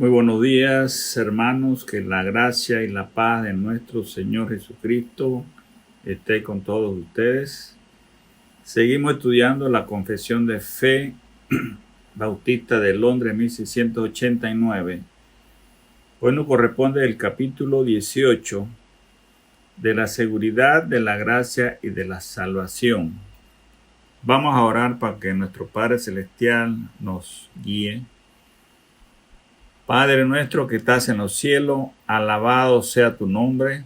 Muy buenos días, hermanos, que la gracia y la paz de nuestro Señor Jesucristo esté con todos ustedes. Seguimos estudiando la Confesión de Fe Bautista de Londres, 1689. Hoy nos corresponde el capítulo 18 de la seguridad de la gracia y de la salvación. Vamos a orar para que nuestro Padre Celestial nos guíe. Padre nuestro que estás en los cielos, alabado sea tu nombre.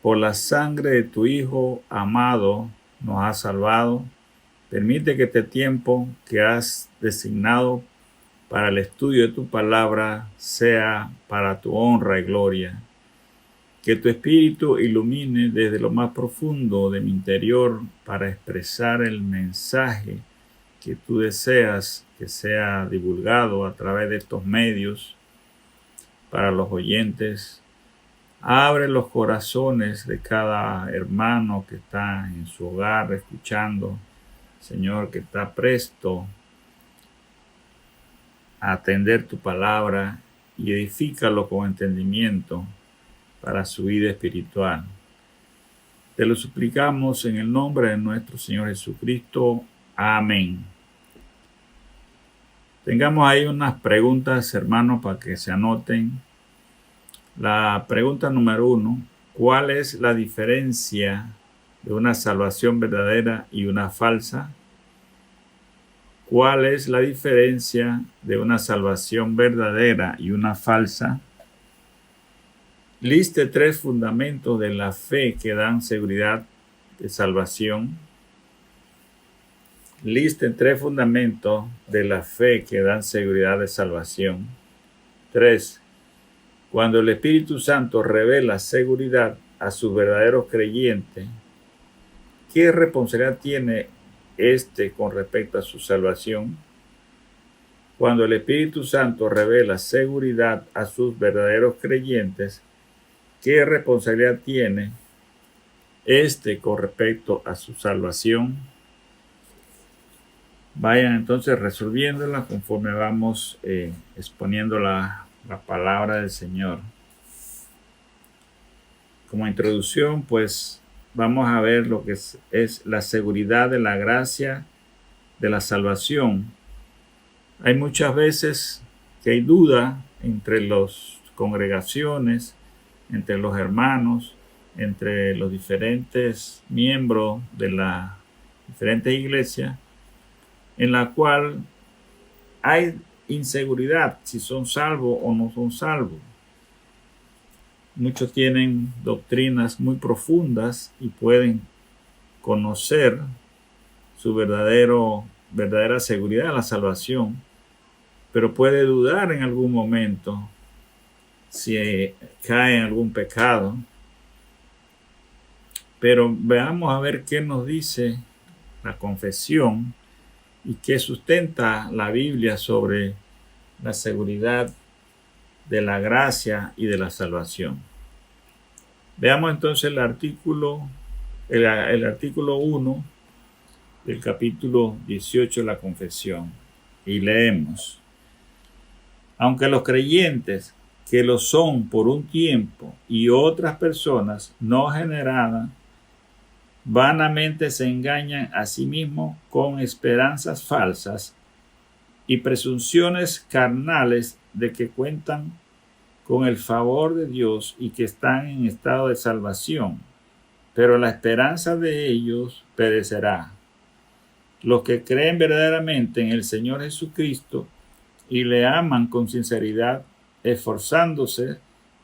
Por la sangre de tu Hijo amado nos has salvado. Permite que este tiempo que has designado para el estudio de tu palabra sea para tu honra y gloria. Que tu Espíritu ilumine desde lo más profundo de mi interior para expresar el mensaje que tú deseas que sea divulgado a través de estos medios para los oyentes. Abre los corazones de cada hermano que está en su hogar escuchando, Señor, que está presto a atender tu palabra y edifícalo con entendimiento para su vida espiritual. Te lo suplicamos en el nombre de nuestro Señor Jesucristo. Amén. Tengamos ahí unas preguntas, hermanos, para que se anoten. La pregunta número 1, ¿cuál es la diferencia de una salvación verdadera y una falsa? ¿Cuál es la diferencia de una salvación verdadera y una falsa? Liste 3 fundamentos de la fe que dan seguridad de salvación. Listen 3 fundamentos de la fe que dan seguridad de salvación. 3. Cuando el Espíritu Santo revela seguridad a sus verdaderos creyentes, ¿qué responsabilidad tiene con respecto a su salvación? Cuando el Espíritu Santo revela seguridad a sus verdaderos creyentes, ¿qué responsabilidad tiene con respecto a su salvación? Vayan entonces resolviéndola conforme vamos exponiendo la palabra del Señor. Como introducción, pues vamos a ver lo que es la seguridad de la gracia de la salvación. Hay muchas veces que hay duda entre las congregaciones, entre los hermanos, entre los diferentes miembros de las diferentes iglesias, en la cual hay inseguridad si son salvos o no son salvos. Muchos tienen doctrinas muy profundas y pueden conocer su verdadera seguridad de la salvación, pero puede dudar en algún momento si cae en algún pecado. Pero veamos a ver qué nos dice la confesión y qué sustenta la Biblia sobre la seguridad de la gracia y de la salvación. Veamos entonces el artículo 1 del capítulo 18 de la confesión y leemos: aunque los creyentes que lo son por un tiempo y otras personas no generadas vanamente se engañan a sí mismos con esperanzas falsas y presunciones carnales de que cuentan con el favor de Dios y que están en estado de salvación, pero la esperanza de ellos perecerá. Los que creen verdaderamente en el Señor Jesucristo y le aman con sinceridad, esforzándose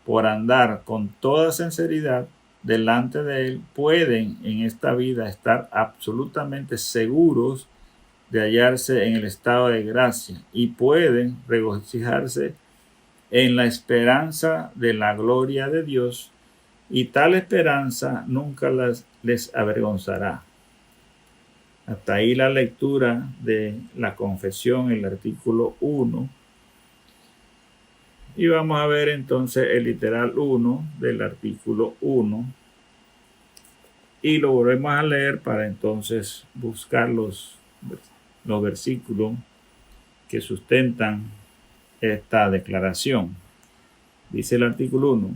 por andar con toda sinceridad delante de Él, pueden en esta vida estar absolutamente seguros de hallarse en el estado de gracia y pueden regocijarse en la esperanza de la gloria de Dios, y tal esperanza nunca les avergonzará. Hasta ahí la lectura de la confesión, el artículo 1. Y vamos a ver entonces el literal 1 del artículo 1. Y lo volvemos a leer para entonces buscar los versículos que sustentan esta declaración. Dice el artículo 1,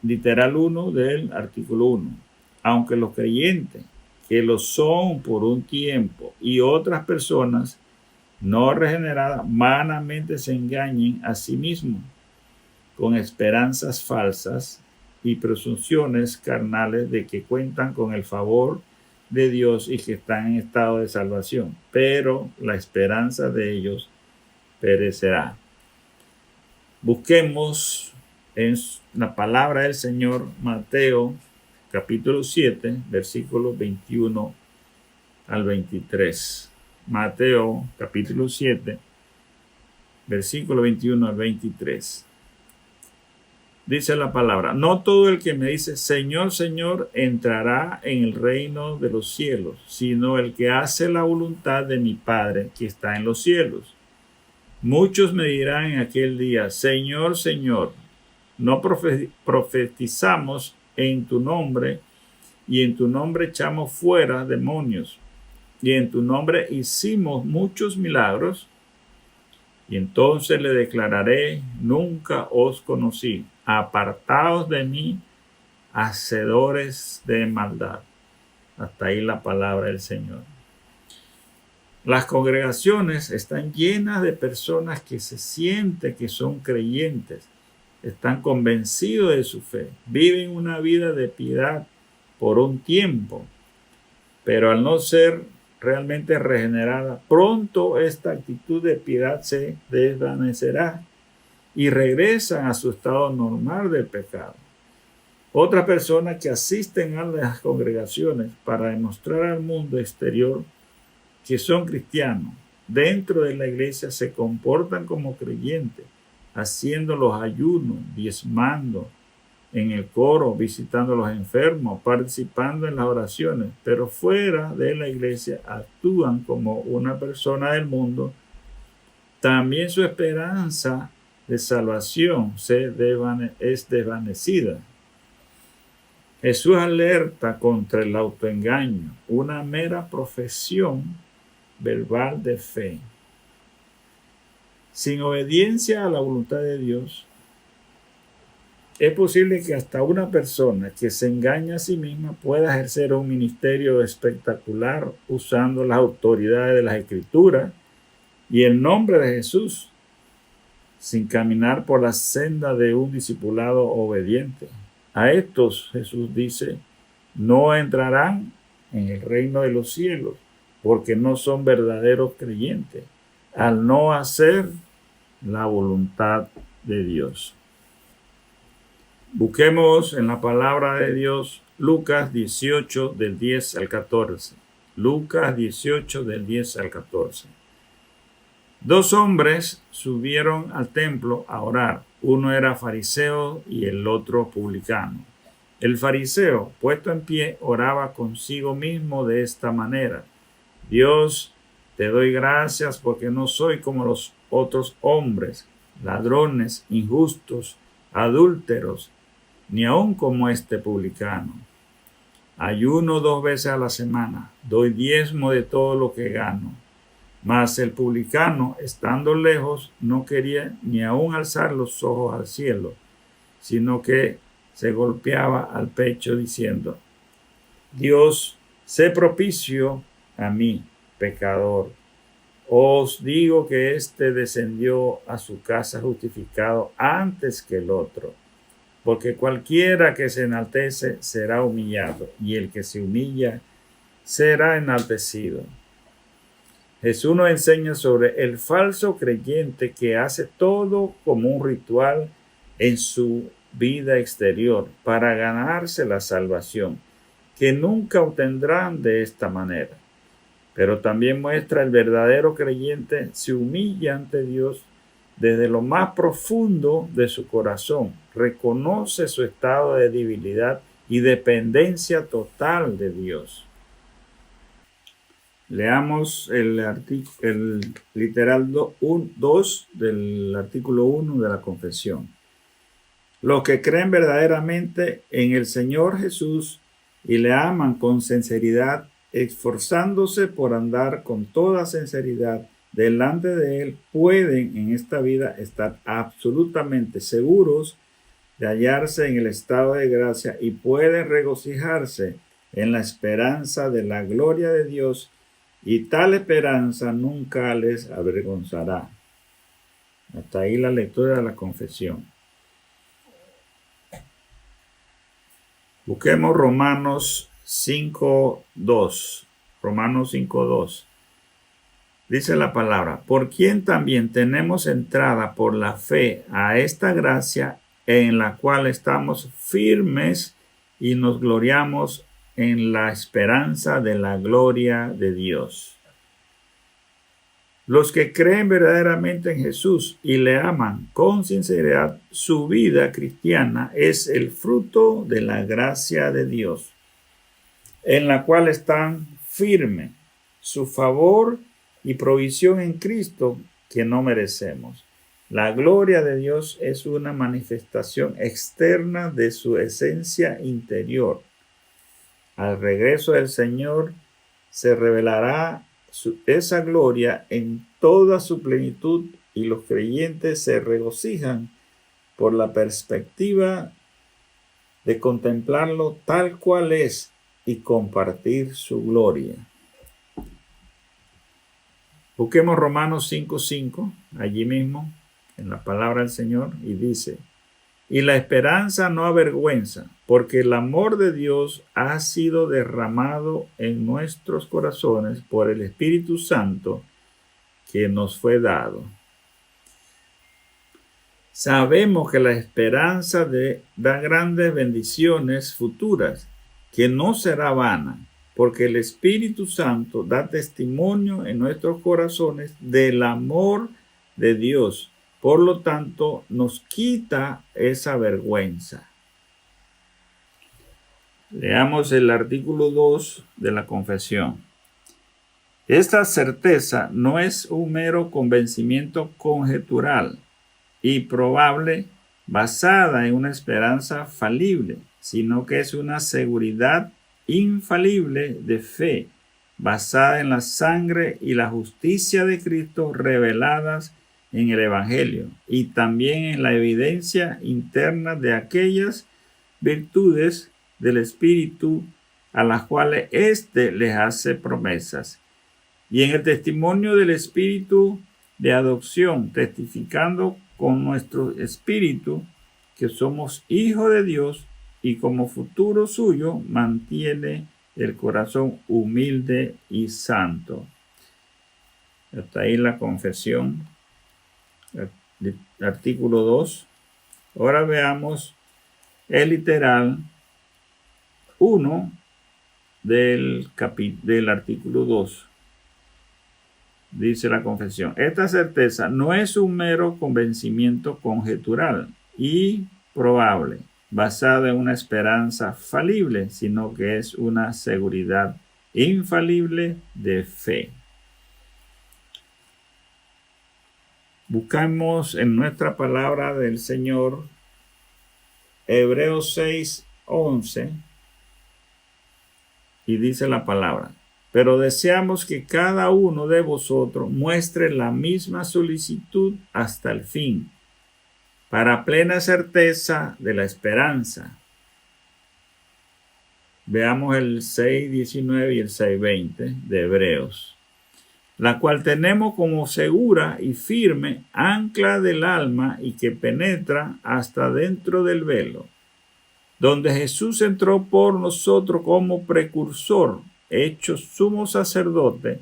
literal 1 del artículo 1. Aunque los creyentes que lo son por un tiempo y otras personas no regeneradas vanamente se engañen a sí mismos con esperanzas falsas y presunciones carnales de que cuentan con el favor de Dios y que están en estado de salvación, pero la esperanza de ellos perecerá. Busquemos en la palabra del Señor Mateo capítulo 7, versículos 21 al 23. Mateo capítulo 7, versículo 21 al 23. Dice la palabra: no todo el que me dice Señor, Señor, entrará en el reino de los cielos, sino el que hace la voluntad de mi Padre que está en los cielos. Muchos me dirán en aquel día: Señor, Señor, ¿no profetizamos en tu nombre, y en tu nombre echamos fuera demonios, y en tu nombre hicimos muchos milagros? Y entonces le declararé: nunca os conocí, apartaos de mí, hacedores de maldad. Hasta ahí la palabra del Señor. Las congregaciones están llenas de personas que se sienten que son creyentes, están convencidos de su fe, viven una vida de piedad por un tiempo, pero al no ser realmente regenerada, pronto esta actitud de piedad se desvanecerá y regresan a su estado normal del pecado. Otras personas que asisten a las congregaciones para demostrar al mundo exterior que son cristianos, dentro de la iglesia se comportan como creyentes, haciendo los ayunos, diezmando en el coro, visitando a los enfermos, participando en las oraciones, pero fuera de la iglesia actúan como una persona del mundo. También su esperanza de salvación es desvanecida. Jesús alerta contra el autoengaño, una mera profesión verbal de fe. Sin obediencia a la voluntad de Dios, es posible que hasta una persona que se engaña a sí misma pueda ejercer un ministerio espectacular usando las autoridades de las Escrituras y el nombre de Jesús, sin caminar por la senda de un discipulado obediente. A estos Jesús dice: no entrarán en el reino de los cielos, porque no son verdaderos creyentes, al no hacer la voluntad de Dios. Busquemos en la palabra de Dios Lucas 18 del 10 al 14. Lucas 18 del 10 al 14. Dos hombres subieron al templo a orar. Uno era fariseo y el otro publicano. El fariseo, puesto en pie, oraba consigo mismo de esta manera: Dios, te doy gracias porque no soy como los otros hombres, ladrones, injustos, adúlteros, ni aun como este publicano. Ayuno 2 veces a la semana, doy diezmo de todo lo que gano. Mas el publicano, estando lejos, no quería ni aun alzar los ojos al cielo, sino que se golpeaba al pecho diciendo: Dios, sé propicio a mí, pecador. Os digo que éste descendió a su casa justificado antes que el otro. Porque cualquiera que se enaltece será humillado, y el que se humilla será enaltecido. Jesús nos enseña sobre el falso creyente que hace todo como un ritual en su vida exterior para ganarse la salvación, que nunca obtendrán de esta manera. Pero también muestra el verdadero creyente se humilla ante Dios desde lo más profundo de su corazón, reconoce su estado de debilidad y dependencia total de Dios. Leamos el literal 2 del artículo 1 de la confesión. Los que creen verdaderamente en el Señor Jesús y le aman con sinceridad, esforzándose por andar con toda sinceridad delante de Él pueden en esta vida estar absolutamente seguros de hallarse en el estado de gracia y pueden regocijarse en la esperanza de la gloria de Dios, y tal esperanza nunca les avergonzará. Hasta ahí la lectura de la confesión. Busquemos Romanos 5:2. Romanos 5:2. Dice la palabra: por quien también tenemos entrada por la fe a esta gracia, en la cual estamos firmes y nos gloriamos en la esperanza de la gloria de Dios. Los que creen verdaderamente en Jesús y le aman con sinceridad, su vida cristiana es el fruto de la gracia de Dios, en la cual están firmes, su favor y provisión en Cristo que no merecemos. La gloria de Dios es una manifestación externa de su esencia interior. Al regreso del Señor se revelará esa gloria en toda su plenitud, y los creyentes se regocijan por la perspectiva de contemplarlo tal cual es y compartir su gloria. Busquemos Romanos 5:5, allí mismo, en la palabra del Señor, y dice: y la esperanza no avergüenza, porque el amor de Dios ha sido derramado en nuestros corazones por el Espíritu Santo que nos fue dado. Sabemos que la esperanza da grandes bendiciones futuras, que no será vana, porque el Espíritu Santo da testimonio en nuestros corazones del amor de Dios. Por lo tanto, nos quita esa vergüenza. Leamos el artículo 2 de la confesión. Esta certeza no es un mero convencimiento conjetural y probable basada en una esperanza falible, sino que es una seguridad infalible de fe, basada en la sangre y la justicia de Cristo reveladas en el Evangelio, y también en la evidencia interna de aquellas virtudes del Espíritu a las cuales éste les hace promesas, y en el testimonio del Espíritu de adopción, testificando con nuestro espíritu que somos hijos de Dios, y como futuro suyo mantiene el corazón humilde y santo. Hasta ahí la confesión. Artículo 2. Ahora veamos el literal 1 del artículo 2. Dice la confesión: esta certeza no es un mero convencimiento conjetural y probable, basada en una esperanza falible, sino que es una seguridad infalible de fe. Buscamos en nuestra palabra del Señor Hebreos 6:11, y dice la palabra: pero deseamos que cada uno de vosotros muestre la misma solicitud hasta el fin, para plena certeza de la esperanza. Veamos el 6:19 y el 6:20 de Hebreos. La cual tenemos como segura y firme ancla del alma, y que penetra hasta dentro del velo, donde Jesús entró por nosotros como precursor, hecho sumo sacerdote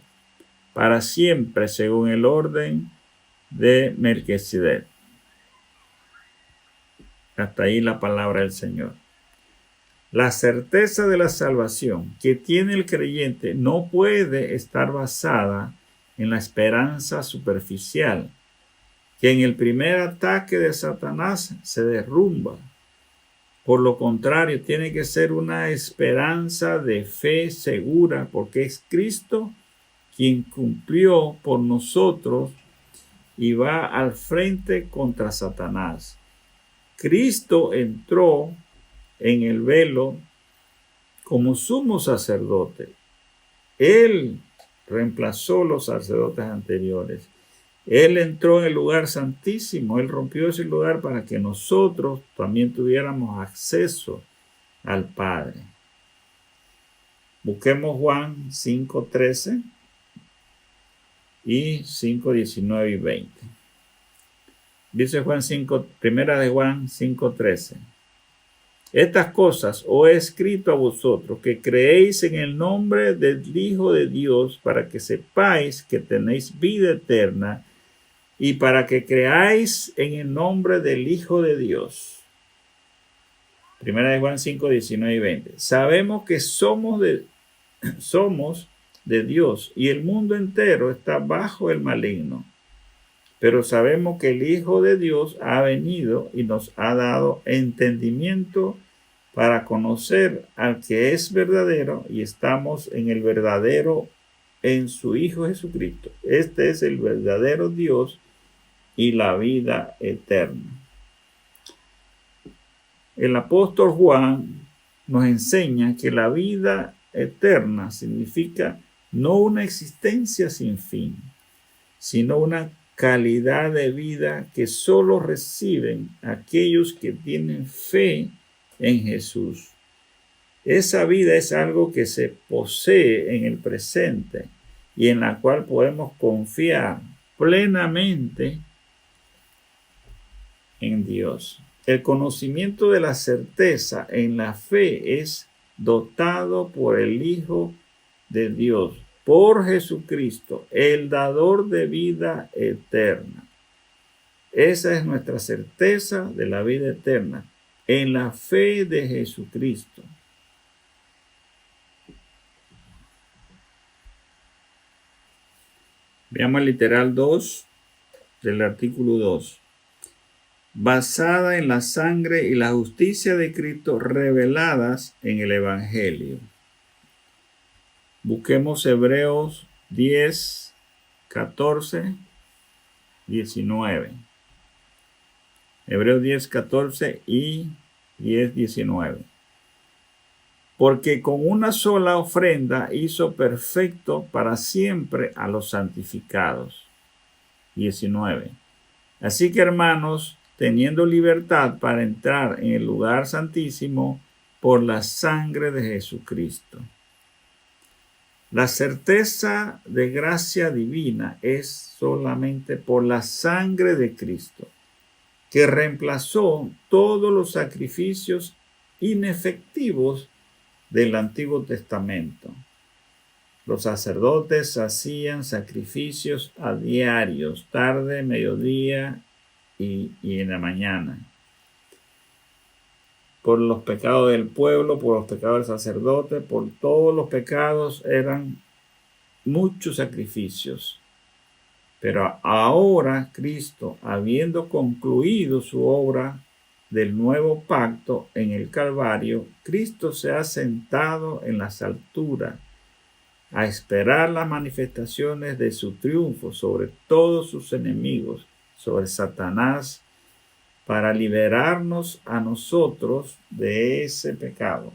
para siempre, según el orden de Melquisedec. Hasta ahí la palabra del Señor. La certeza de la salvación que tiene el creyente no puede estar basada en la esperanza superficial, que en el primer ataque de Satanás se derrumba. Por lo contrario, tiene que ser una esperanza de fe segura, porque es Cristo quien cumplió por nosotros y va al frente contra Satanás. Cristo entró en el velo como sumo sacerdote. Él reemplazó los sacerdotes anteriores. Él entró en el lugar santísimo, Él rompió ese lugar para que nosotros también tuviéramos acceso al Padre. Busquemos Juan 5:13 y 5:19 y 20. Dice Juan 5, primera de Juan 5:13. Estas cosas os he escrito a vosotros, que creéis en el nombre del Hijo de Dios, para que sepáis que tenéis vida eterna, y para que creáis en el nombre del Hijo de Dios. Primera de Juan 5:19 y 20. Sabemos que somos de Dios, y el mundo entero está bajo el maligno. Pero sabemos que el Hijo de Dios ha venido y nos ha dado entendimiento para conocer al que es verdadero, y estamos en el verdadero, en su Hijo Jesucristo. Este es el verdadero Dios y la vida eterna. El apóstol Juan nos enseña que la vida eterna significa no una existencia sin fin, sino una calidad de vida que solo reciben aquellos que tienen fe en Jesús. Esa vida es algo que se posee en el presente y en la cual podemos confiar plenamente en Dios. El conocimiento de la certeza en la fe es dotado por el Hijo de Dios, por Jesucristo, el dador de vida eterna. Esa es nuestra certeza de la vida eterna, en la fe de Jesucristo. Veamos el literal 2 del artículo 2. Basada en la sangre y la justicia de Cristo reveladas en el Evangelio. Busquemos Hebreos 10, 14, 19. Hebreos 10, 14 y 10, 19. Porque con una sola ofrenda hizo perfecto para siempre a los santificados. 19. Así que, hermanos, teniendo libertad para entrar en el lugar santísimo por la sangre de Jesucristo. La certeza de gracia divina es solamente por la sangre de Cristo, que reemplazó todos los sacrificios inefectivos del Antiguo Testamento. Los sacerdotes hacían sacrificios a diarios, tarde, mediodía y en la mañana, por los pecados del pueblo, por los pecados del sacerdote, por todos los pecados eran muchos sacrificios. Pero ahora Cristo, habiendo concluido su obra del nuevo pacto en el Calvario, Cristo se ha sentado en las alturas a esperar las manifestaciones de su triunfo sobre todos sus enemigos, sobre Satanás, para liberarnos a nosotros de ese pecado.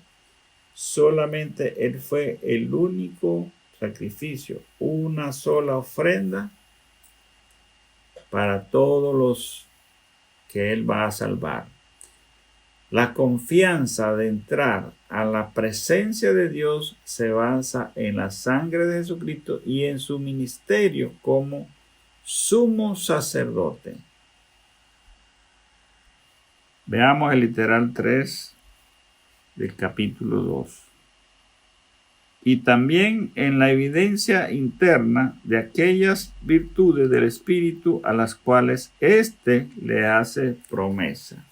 Solamente Él fue el único sacrificio, una sola ofrenda para todos los que Él va a salvar. La confianza de entrar a la presencia de Dios se basa en la sangre de Jesucristo y en su ministerio como sumo sacerdote. Veamos el literal 3 del capítulo 2. Y también en la evidencia interna de aquellas virtudes del Espíritu a las cuales éste le hace promesa.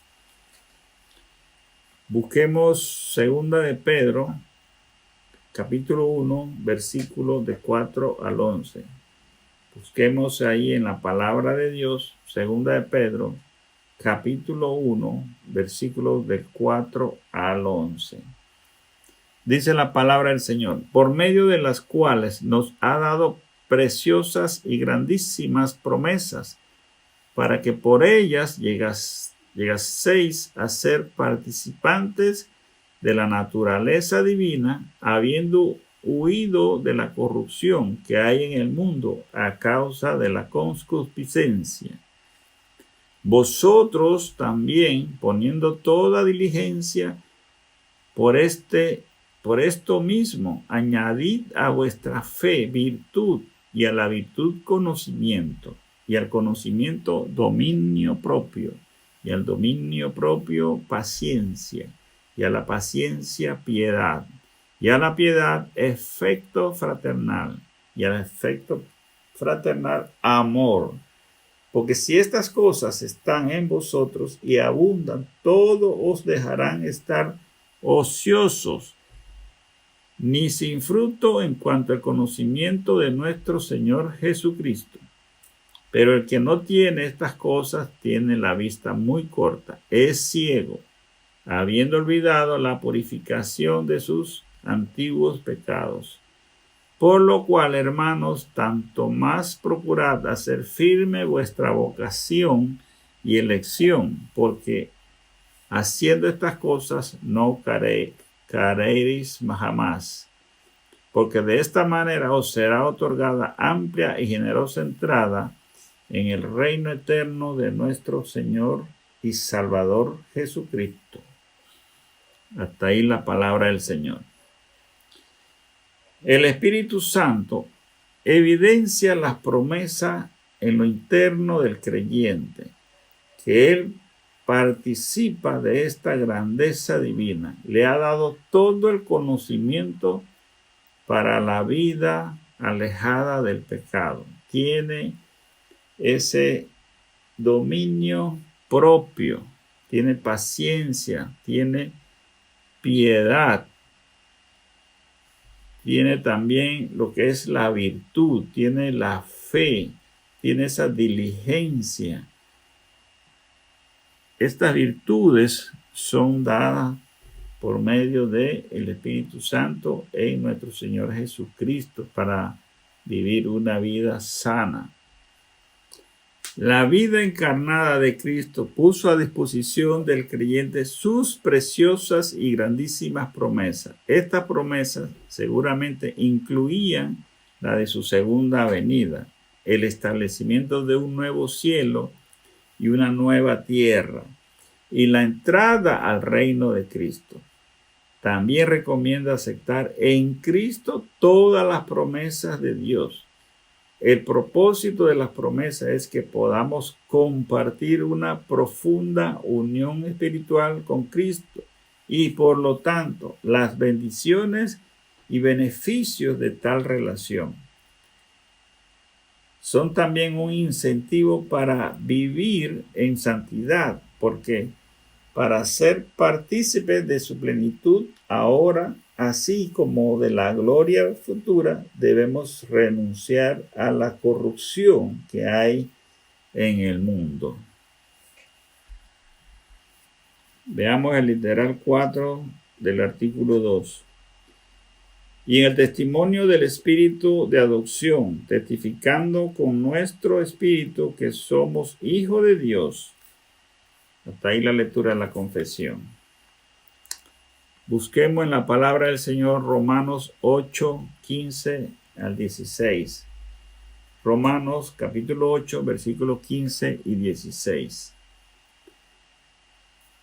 Busquemos 2 de Pedro, capítulo 1, versículos de 4 al 11. Busquemos ahí en la palabra de Dios, 2 de Pedro, capítulo 1, versículos del 4 al 11. Dice la palabra del Señor, por medio de las cuales nos ha dado preciosas y grandísimas promesas, para que por ellas llegaseis a ser participantes de la naturaleza divina, habiendo huido de la corrupción que hay en el mundo a causa de la concupiscencia. Vosotros también, poniendo toda diligencia, por esto mismo, añadid a vuestra fe virtud, y a la virtud conocimiento, y al conocimiento dominio propio, y al dominio propio paciencia, y a la paciencia piedad, y a la piedad afecto fraternal, y al afecto fraternal amor. Porque si estas cosas están en vosotros y abundan, todo os dejarán estar ociosos, ni sin fruto en cuanto al conocimiento de nuestro Señor Jesucristo. Pero el que no tiene estas cosas tiene la vista muy corta, es ciego, habiendo olvidado la purificación de sus antiguos pecados. Por lo cual, hermanos, tanto más procurad hacer firme vuestra vocación y elección, porque haciendo estas cosas no caeréis jamás, porque de esta manera os será otorgada amplia y generosa entrada en el reino eterno de nuestro Señor y Salvador Jesucristo. Hasta ahí la palabra del Señor. El Espíritu Santo evidencia las promesas en lo interno del creyente, que Él participa de esta grandeza divina. Le ha dado todo el conocimiento para la vida alejada del pecado. Tiene ese dominio propio, tiene paciencia, tiene piedad, tiene también lo que es la virtud, tiene la fe, tiene esa diligencia. Estas virtudes son dadas por medio del Espíritu Santo en nuestro Señor Jesucristo para vivir una vida sana. La vida encarnada de Cristo puso a disposición del creyente sus preciosas y grandísimas promesas. Estas promesas seguramente incluían la de su segunda venida, el establecimiento de un nuevo cielo y una nueva tierra, y la entrada al reino de Cristo. También recomienda aceptar en Cristo todas las promesas de Dios. El propósito de las promesas es que podamos compartir una profunda unión espiritual con Cristo y, por lo tanto, las bendiciones y beneficios de tal relación. Son también un incentivo para vivir en santidad, porque para ser partícipes de su plenitud ahora, así como de la gloria futura, debemos renunciar a la corrupción que hay en el mundo. Veamos el literal 4 del artículo 2. Y en el testimonio del Espíritu de adopción, testificando con nuestro espíritu que somos hijos de Dios. Hasta ahí la lectura de la confesión. Busquemos en la palabra del Señor Romanos 8, 15 al 16. Romanos capítulo 8, versículos 15 y 16.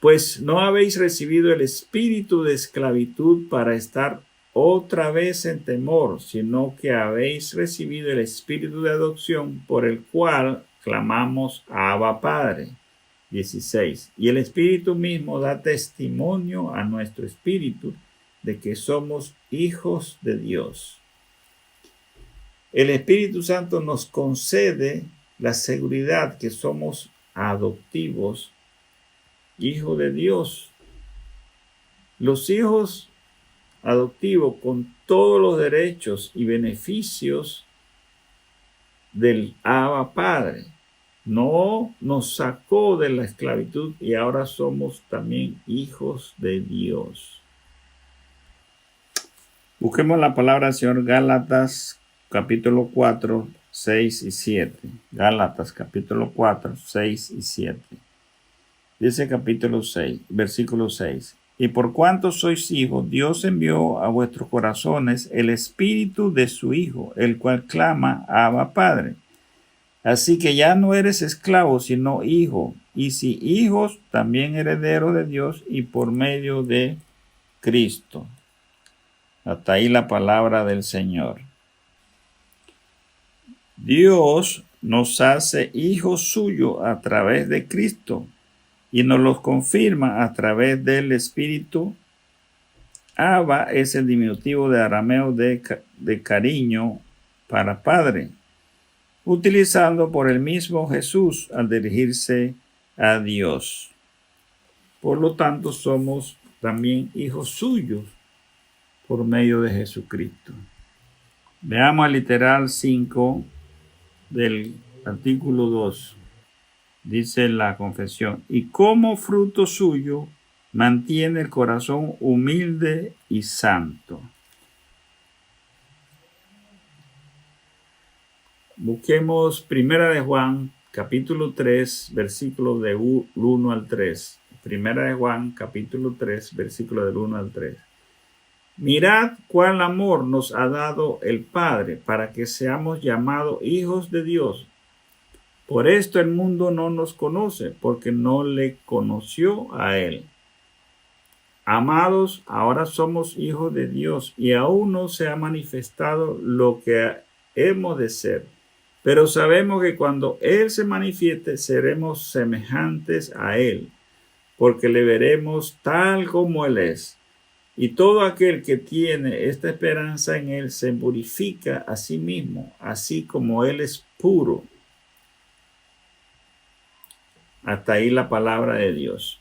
Pues no habéis recibido el espíritu de esclavitud para estar otra vez en temor, sino que habéis recibido el espíritu de adopción por el cual clamamos Abba Padre. 16. Y el Espíritu mismo da testimonio a nuestro espíritu de que somos hijos de Dios. El Espíritu Santo nos concede la seguridad que somos adoptivos, hijos de Dios. Los hijos adoptivos con todos los derechos y beneficios del Abba Padre. No nos sacó de la esclavitud y ahora somos también hijos de Dios. Busquemos la palabra del Señor Gálatas capítulo 4, 6 y 7. Gálatas capítulo 4, 6 y 7. Dice capítulo 6, versículo 6. Y por cuanto sois hijos, Dios envió a vuestros corazones el espíritu de su Hijo, el cual clama, Abba, Padre. Así que ya no eres esclavo, sino hijo, y si hijos, también heredero de Dios y por medio de Cristo. Hasta ahí la palabra del Señor. Dios nos hace hijos suyos a través de Cristo y nos los confirma a través del Espíritu. Abba es el diminutivo de arameo de cariño para padre, utilizado por el mismo Jesús al dirigirse a Dios. Por lo tanto, somos también hijos suyos por medio de Jesucristo. Veamos el literal 5 del artículo 2. Dice la confesión: y como fruto suyo mantiene el corazón humilde y santo. Busquemos 1 de Juan, capítulo 3, versículos del 1 al 3. 1 de Juan, capítulo 3, versículos del 1 al 3. Mirad cuál amor nos ha dado el Padre para que seamos llamados hijos de Dios. Por esto el mundo no nos conoce, porque no le conoció a Él. Amados, ahora somos hijos de Dios y aún no se ha manifestado lo que hemos de ser. Pero sabemos que cuando Él se manifieste, seremos semejantes a Él, porque le veremos tal como Él es. Y todo aquel que tiene esta esperanza en Él se purifica a sí mismo, así como Él es puro. Hasta ahí la palabra de Dios.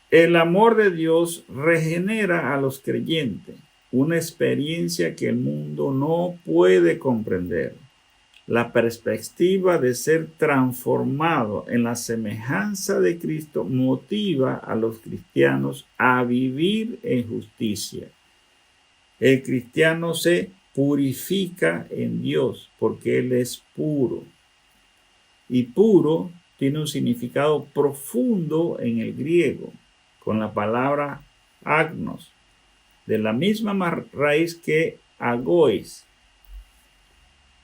El amor de Dios regenera a los creyentes, una experiencia que el mundo no puede comprender. La perspectiva de ser transformado en la semejanza de Cristo motiva a los cristianos a vivir en justicia. El cristiano se purifica en Dios porque Él es puro. Y puro tiene un significado profundo en el griego, con la palabra agnos, de la misma raíz que agois,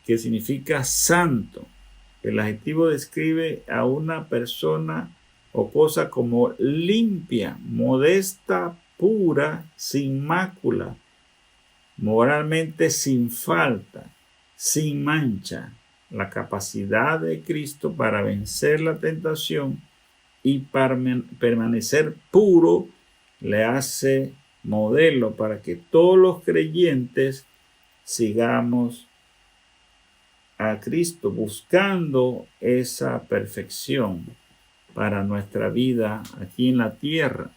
que significa santo. El adjetivo describe a una persona o cosa como limpia, modesta, pura, sin mácula, moralmente sin falta, sin mancha. La capacidad de Cristo para vencer la tentación y para permanecer puro le hace modelo para que todos los creyentes sigamos a Cristo buscando esa perfección para nuestra vida aquí en la tierra.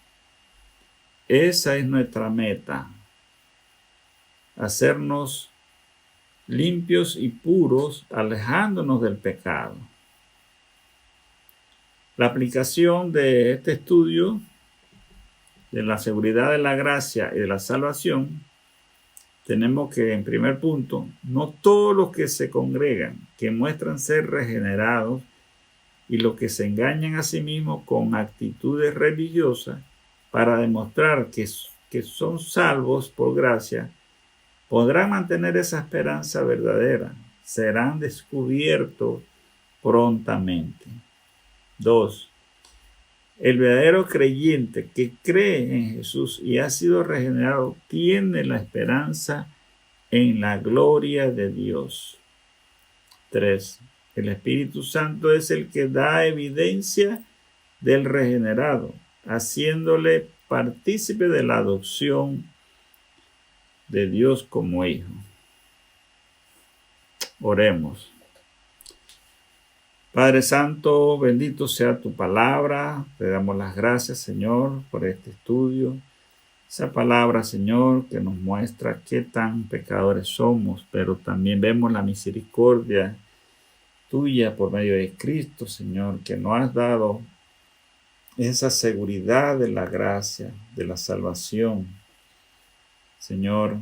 Esa es nuestra meta, hacernos limpios y puros, alejándonos del pecado. La aplicación de este estudio de la seguridad de la gracia y de la salvación, tenemos que, en primer punto, no todos los que se congregan, que muestran ser regenerados, y los que se engañan a sí mismos con actitudes religiosas para demostrar que son salvos por gracia, podrán mantener esa esperanza verdadera. Serán descubiertos prontamente. 2. El verdadero creyente que cree en Jesús y ha sido regenerado tiene la esperanza en la gloria de Dios. 3. El Espíritu Santo es el que da evidencia del regenerado, haciéndole partícipe de la adopción de Dios como hijo. Oremos. Padre Santo, bendito sea tu palabra. Te damos las gracias, Señor, por este estudio. Esa palabra, Señor, que nos muestra qué tan pecadores somos, pero también vemos la misericordia tuya por medio de Cristo, Señor, que nos has dado esa seguridad de la gracia, de la salvación, Señor,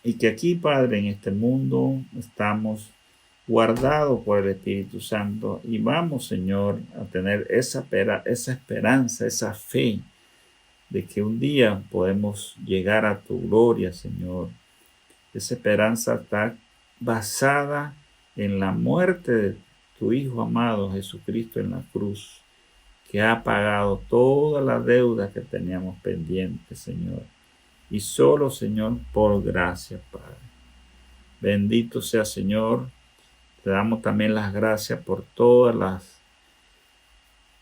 y que aquí, Padre, en este mundo estamos guardados por el Espíritu Santo y vamos, Señor, a tener esa esperanza, esa fe de que un día podemos llegar a tu gloria, Señor. Esa esperanza está basada en la muerte de tu Hijo amado Jesucristo en la cruz, que ha pagado toda la deuda que teníamos pendiente, Señor. Y solo, Señor, por gracia, Padre. Bendito sea, Señor. Te damos también las gracias por todas las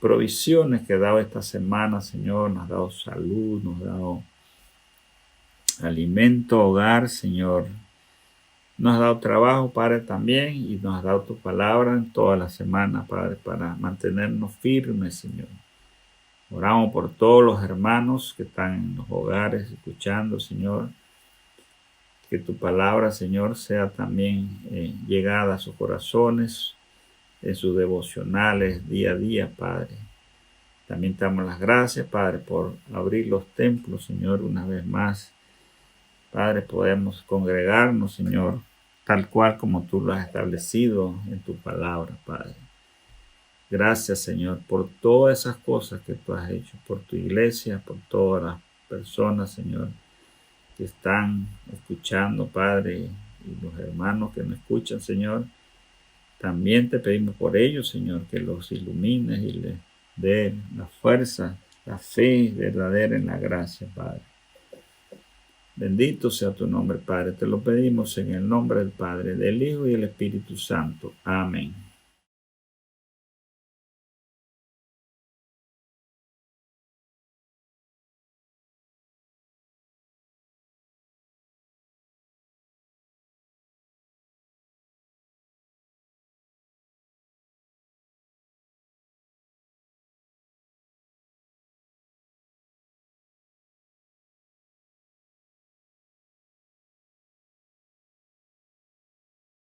provisiones que has dado esta semana, Señor. Nos has dado salud, nos has dado alimento, hogar, Señor. Nos has dado trabajo, Padre, también, y nos has dado tu palabra en toda la semana, Padre, para mantenernos firmes, Señor. Oramos por todos los hermanos que están en los hogares escuchando, Señor. Que tu palabra, Señor, sea también llegada a sus corazones, en sus devocionales día a día, Padre. También te damos las gracias, Padre, por abrir los templos, Señor, una vez más. Padre, podemos congregarnos, Señor, tal cual como tú lo has establecido en tu palabra, Padre. Gracias, Señor, por todas esas cosas que tú has hecho, por tu iglesia, por todas las personas, Señor, que están escuchando, Padre, y los hermanos que nos escuchan, Señor. También te pedimos por ellos, Señor, que los ilumines y les dé la fuerza, la fe verdadera en la gracia, Padre. Bendito sea tu nombre, Padre. Te lo pedimos en el nombre del Padre, del Hijo y del Espíritu Santo. Amén.